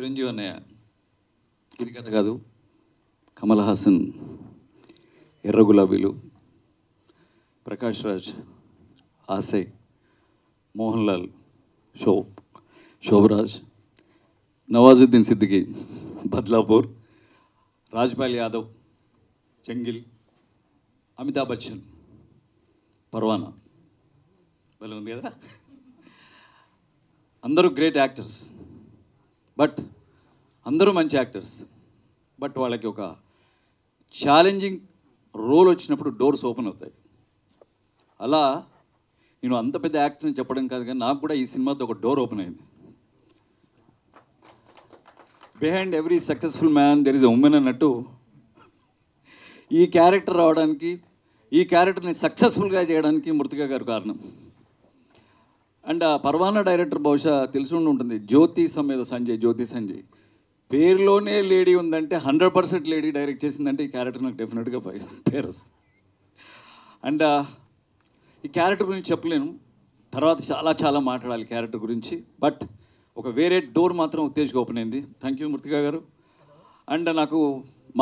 చిరంజీవి అన్నయ్య ఇది కథ కాదు. కమల్ హాసన్ ఎర్ర గులాబీలు, ప్రకాష్ రాజ్ ఆశయ్, మోహన్ లాల్ శోభరాజ్, నవాజుద్దీన్ సిద్దికి బద్లాపూర్, రాజ్పాల్ యాదవ్ చెంగిల్, అమితాబ్ బచ్చన్ పర్వానా. భలే ఉంది కదా. అందరూ గ్రేట్ యాక్టర్స్, బట్ అందరూ మంచి యాక్టర్స్. బట్ వాళ్ళకి ఒక ఛాలెంజింగ్ రోల్ వచ్చినప్పుడు డోర్స్ ఓపెన్ అవుతాయి. అలా నేను అంత పెద్ద యాక్టర్ని చెప్పడం కాదు, కానీ నాకు కూడా ఈ సినిమాతో ఒక డోర్ ఓపెన్ అయింది. Behind every successful man there is a women అన్నట్టు ఈ క్యారెక్టర్ రావడానికి, ఈ క్యారెక్టర్ని సక్సెస్ఫుల్గా చేయడానికి మృతికా గారు కారణం. అండ్ ఆ పర్వానా డైరెక్టర్ బహుశా తెలిసి ఉంటుంది, జ్యోతి సంజయ్ పేరులోనే లేడీ ఉందంటే 100% లేడీ డైరెక్ట్ చేసిందంటే ఈ క్యారెక్టర్ నాకు డెఫినెట్గా పేరు వస్తుంది. అండ్ ఈ క్యారెక్టర్ గురించి చెప్పలేను, తర్వాత చాలా మాట్లాడాలి క్యారెక్టర్ గురించి. బట్ ఒక వేరే డోర్ మాత్రం ఉత్తేజ్గా ఓపెన్ అయింది. థ్యాంక్ యూ మృతికా గారు. అండ్ నాకు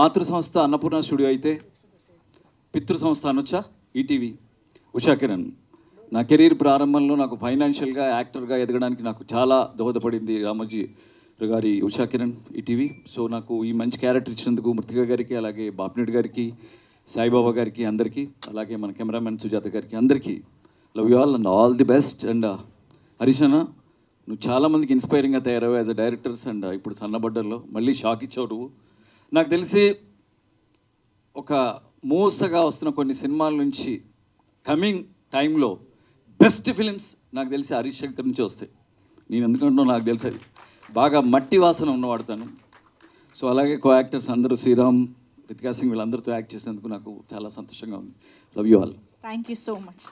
మాతృ సంస్థ అన్నపూర్ణ స్టూడియో అయితే పితృ సంస్థ అనొచ్చా ఈటీవీ ఉషా కిరణ్. నా కెరీర్ ప్రారంభంలో నాకు ఫైనాన్షియల్గా యాక్టర్గా ఎదగడానికి నాకు చాలా దోహదపడింది రామోజీ గారి ఉషా కిరణ్ ఈటీవీ. సో నాకు ఈ మంచి క్యారెక్టర్ ఇచ్చినందుకు మృతికా గారికి, అలాగే బాపినెట్ గారికి, సాయిబాబా గారికి, అందరికీ, అలాగే మన కెమెరామెన్ సుజాత గారికి, అందరికీ love you all and all the best. And Harish అన్న, నువ్వు చాలామందికి ఇన్స్పైరింగ్గా తయారవు యాజ్ అ డైరెక్టర్స్. అండ్ ఇప్పుడు సన్నబడ్డల్లో మళ్ళీ షాక్ ఇచ్చావు నువ్వు. నాకు తెలిసి ఒక మూసగా వస్తున్న కొన్ని సినిమాల నుంచి కమింగ్ టైంలో బెస్ట్ ఫిలిమ్స్ నాకు తెలిసి హరీష్ శంకర్ నుంచి వస్తాయి. నేను ఎందుకంటున్నా నాకు తెలిసి అది బాగా మట్టి వాసన ఉన్నవాడతాను. సో అలాగే కో యాక్టర్స్ అందరూ శ్రీరామ్, రితికా సింగ్ వీళ్ళందరితో యాక్ట్ చేసినందుకు నాకు చాలా సంతోషంగా ఉంది. Love you all. Thank you so much.